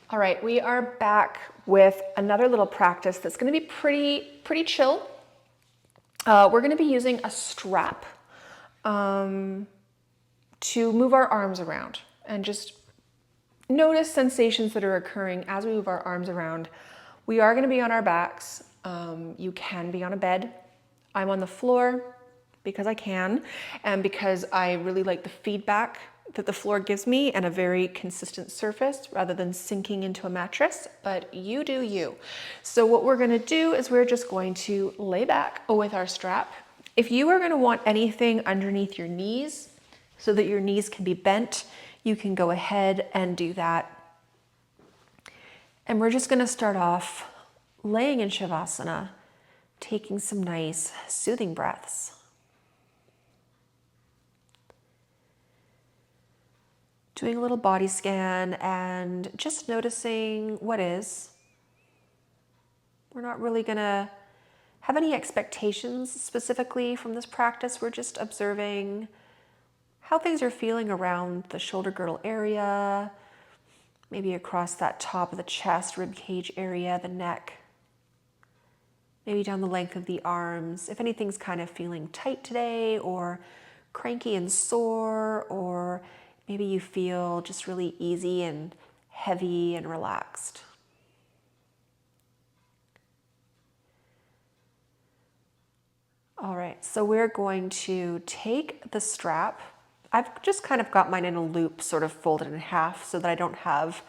All right, we are back with another little practice that's going to be pretty chill. We're going to be using a strap to move our arms around and just notice sensations that are occurring as we move our arms around. We are going to be on our backs. You can be on a bed. I'm on the floor because I can and because I really like the feedback that the floor gives me and a very consistent surface rather than sinking into a mattress, but you do you. So what we're going to do is we're just going to lay back with our strap. If you are going to want anything underneath your knees so that your knees can be bent, you can go ahead and do that. And we're just going to start off laying in Shavasana, taking some nice soothing breaths. Doing a little body scan and just noticing what is. We're not really going to have any expectations specifically from this practice. We're just observing how things are feeling around the shoulder girdle area, maybe across that top of the chest, rib cage area, the neck, maybe down the length of the arms. If anything's kind of feeling tight today or cranky and sore, or maybe you feel just really easy and heavy and relaxed. All right, so we're going to take the strap. I've just kind of got mine in a loop, sort of folded in half so that I don't have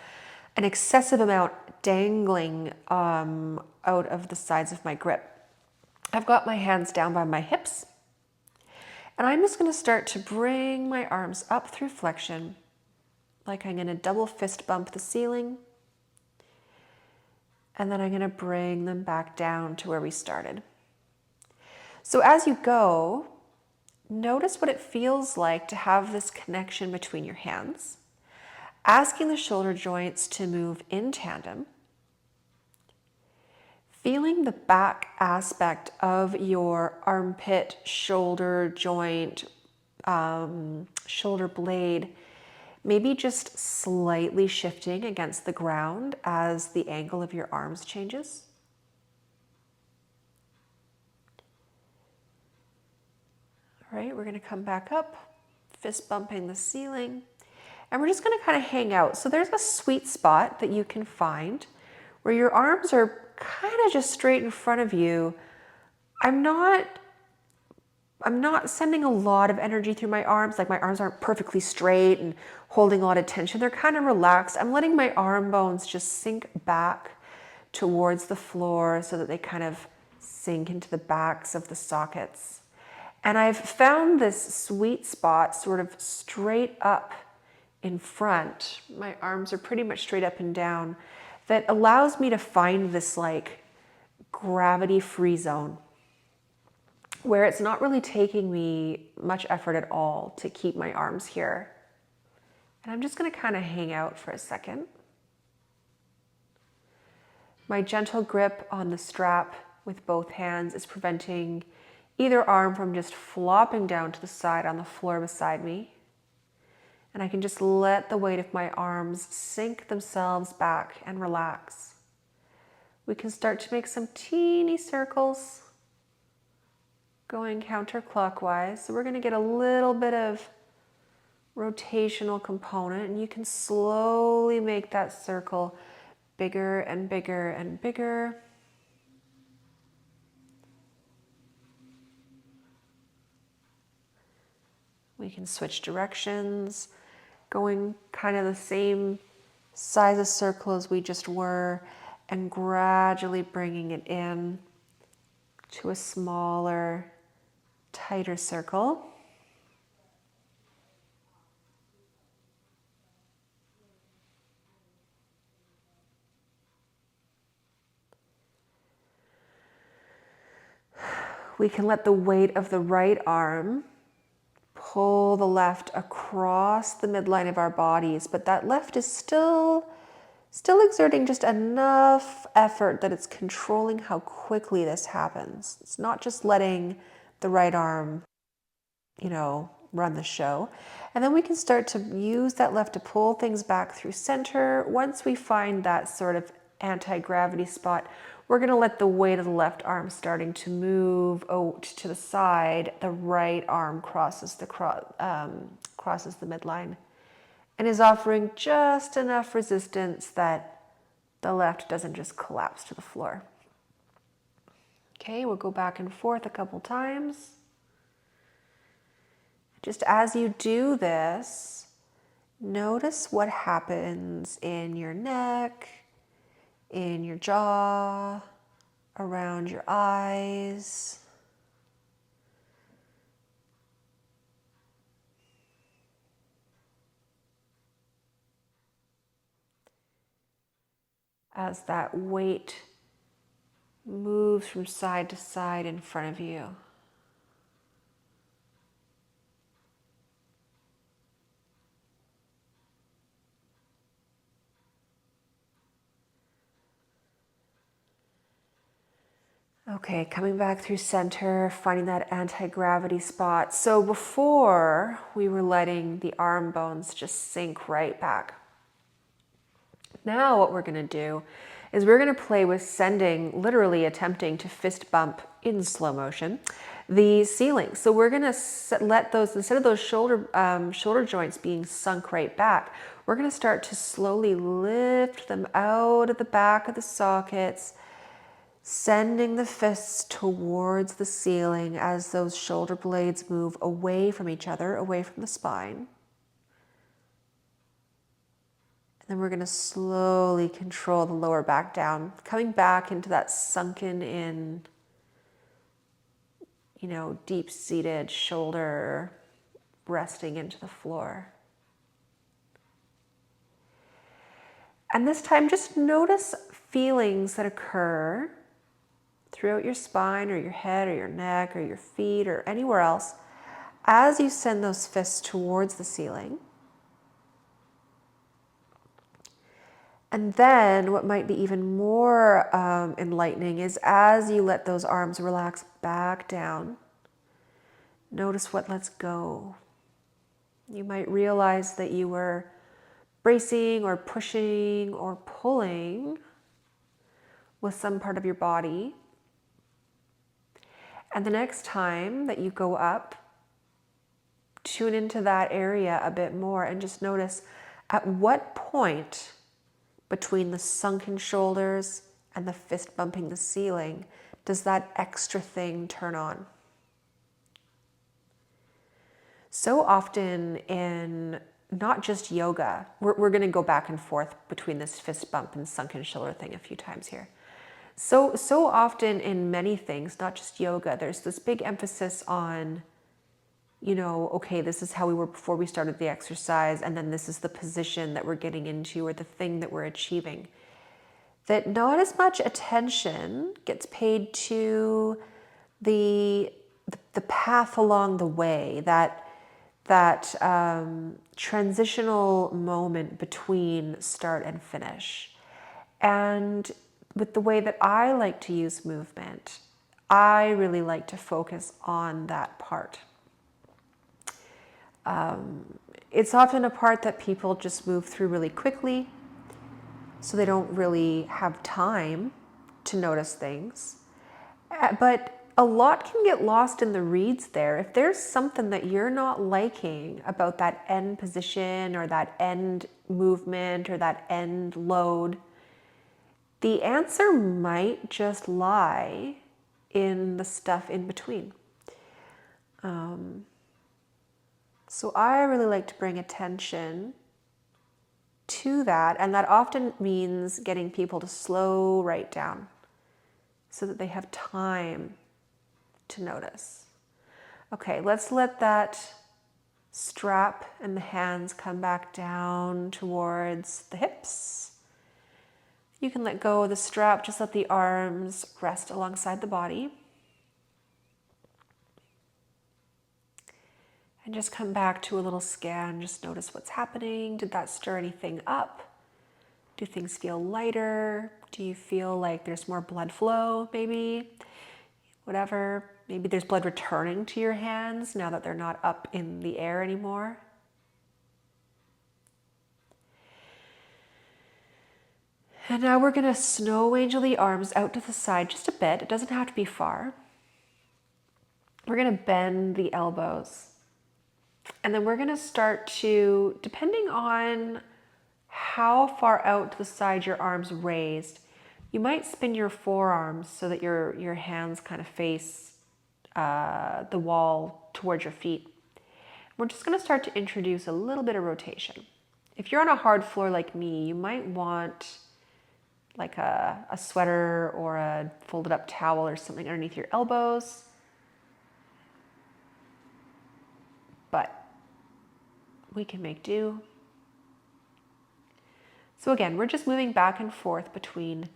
an excessive amount dangling out of the sides of my grip. I've got my hands down by my hips, and I'm just going to start to bring my arms up through flexion, like I'm going to double fist bump the ceiling, and then I'm going to bring them back down to where we started. So as you go, notice what it feels like to have this connection between your hands, asking the shoulder joints to move in tandem, feeling the back aspect of your armpit, shoulder joint, shoulder blade, maybe just slightly shifting against the ground as the angle of your arms changes. All right, we're going to come back up, fist bumping the ceiling, and we're just going to kind of hang out. So there's a sweet spot that you can find where your arms are kind of just straight in front of you. I'm not sending a lot of energy through my arms. Like my arms aren't perfectly straight and holding a lot of tension. They're kind of relaxed. I'm letting my arm bones just sink back towards the floor so that they kind of sink into the backs of the sockets. And I've found this sweet spot sort of straight up in front. My arms are pretty much straight up and down. That allows me to find this like gravity-free zone where it's not really taking me much effort at all to keep my arms here. And I'm just going to kind of hang out for a second. My gentle grip on the strap with both hands is preventing either arm from just flopping down to the side on the floor beside me. And I can just let the weight of my arms sink themselves back and relax. We can start to make some teeny circles going counterclockwise. So we're going to get a little bit of rotational component, and you can slowly make that circle bigger and bigger and bigger. We can switch directions, going kind of the same size of circle as we just were, and gradually bringing it in to a smaller, tighter circle. We can let the weight of the right arm pull the left across the midline of our bodies, but that left is still exerting just enough effort that it's controlling how quickly this happens. It's not just letting the right arm, run the show. And then we can start to use that left to pull things back through center. Once we find that sort of anti-gravity spot, we're going to let the weight of the left arm starting to move out to the side. The right arm crosses the midline and is offering just enough resistance that the left doesn't just collapse to the floor. Okay, we'll go back and forth a couple times. Just as you do this, notice what happens in your neck, in your jaw, around your eyes. As that weight moves from side to side in front of you. Okay, coming back through center, finding that anti-gravity spot. So before, we were letting the arm bones just sink right back. Now what we're going to do is we're going to play with sending, literally attempting to fist bump in slow motion, the ceiling. So we're going to let those, instead of those shoulder joints being sunk right back, we're going to start to slowly lift them out of the back of the sockets, sending the fists towards the ceiling as those shoulder blades move away from each other, away from the spine. And then we're going to slowly control the lower back down, coming back into that sunken in, deep-seated shoulder resting into the floor. And this time, just notice feelings that occur throughout your spine or your head or your neck or your feet or anywhere else as you send those fists towards the ceiling. And then what might be even more enlightening is as you let those arms relax back down, notice what lets go. You might realize that you were bracing or pushing or pulling with some part of your body. And the next time that you go up, tune into that area a bit more and just notice at what point between the sunken shoulders and the fist bumping the ceiling does that extra thing turn on. So often in not just yoga, we're going to go back and forth between this fist bump and sunken shoulder thing a few times here. So often in many things, not just yoga, there's this big emphasis on, okay, this is how we were before we started the exercise, and then this is the position that we're getting into or the thing that we're achieving. That not as much attention gets paid to the path along the way, that transitional moment between start and finish. And with the way that I like to use movement, I really like to focus on that part. It's often a part that people just move through really quickly, so they don't really have time to notice things. But a lot can get lost in the reeds there. If there's something that you're not liking about that end position or that end movement or that end load, the answer might just lie in the stuff in between. So I really like to bring attention to that, and that often means getting people to slow right down so that they have time to notice. Okay, let's let that strap and the hands come back down towards the hips. You can let go of the strap, just let the arms rest alongside the body. And just come back to a little scan, just notice what's happening. Did that stir anything up? Do things feel lighter? Do you feel like there's more blood flow, maybe? Whatever. Maybe there's blood returning to your hands now that they're not up in the air anymore. And now we're going to snow angel the arms out to the side just a bit. It doesn't have to be far. We're going to bend the elbows. And then we're going to start to, depending on how far out to the side your arms raised, you might spin your forearms so that your hands kind of face the wall towards your feet. We're just going to start to introduce a little bit of rotation. If you're on a hard floor like me, you might want like a sweater or a folded up towel or something underneath your elbows. But we can make do. So again, we're just moving back and forth between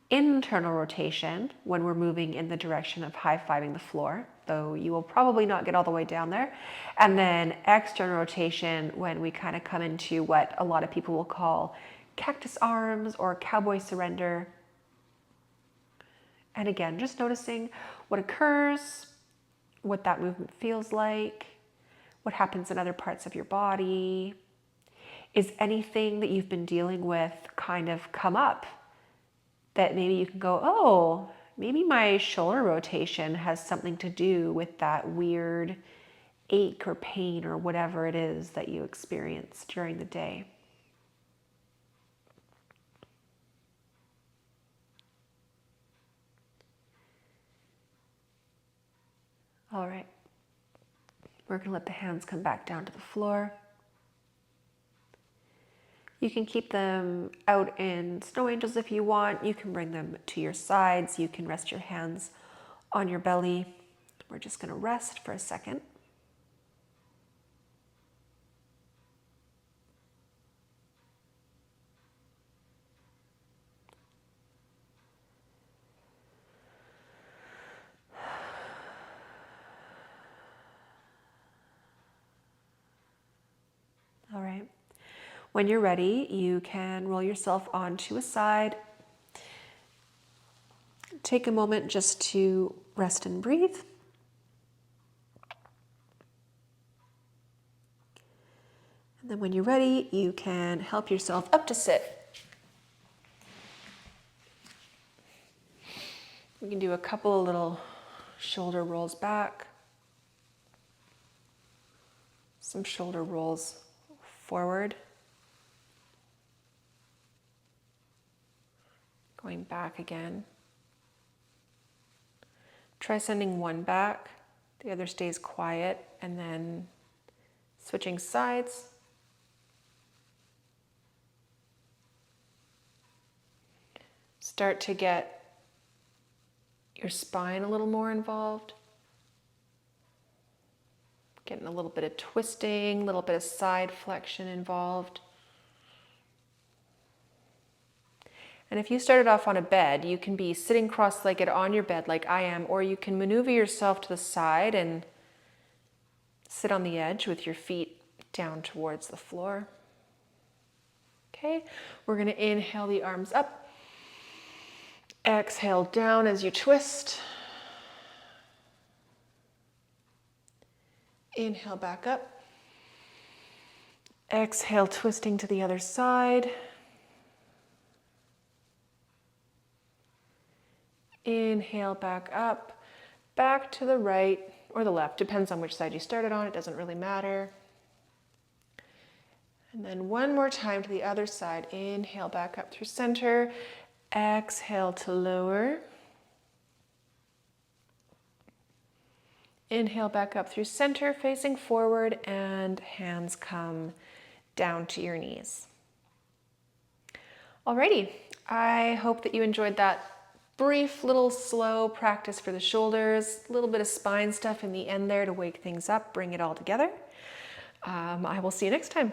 internal rotation when we're moving in the direction of high-fiving the floor, though you will probably not get all the way down there, and then external rotation when we kind of come into what a lot of people will call cactus arms or cowboy surrender. And again, just noticing what occurs, what that movement feels like, what happens in other parts of your body. Is anything that you've been dealing with kind of come up that maybe you can go, oh, maybe my shoulder rotation has something to do with that weird ache or pain or whatever it is that you experience during the day. All right, we're going to let the hands come back down to the floor. You can keep them out in snow angels if you want. You can bring them to your sides. You can rest your hands on your belly. We're just going to rest for a second. All right. When you're ready, you can roll yourself onto a side. Take a moment just to rest and breathe. And then when you're ready, you can help yourself up to sit. We can do a couple of little shoulder rolls back, some shoulder rolls forward, going back again. Try sending one back, the other stays quiet, and then switching sides. Start to get your spine a little more involved. Getting a little bit of twisting, a little bit of side flexion involved. And if you started off on a bed, you can be sitting cross-legged on your bed like I am, or you can maneuver yourself to the side and sit on the edge with your feet down towards the floor. Okay, we're going to inhale the arms up. Exhale down as you twist. Inhale back up. Exhale, twisting to the other side. Inhale back up, back to the right or the left, depends on which side you started on, it doesn't really matter. And then one more time to the other side. Inhale back up through center, exhale to lower. Inhale back up through center, facing forward, and hands come down to your knees. Alrighty, I hope that you enjoyed that brief little slow practice for the shoulders, a little bit of spine stuff in the end there to wake things up, bring it all together. I will see you next time.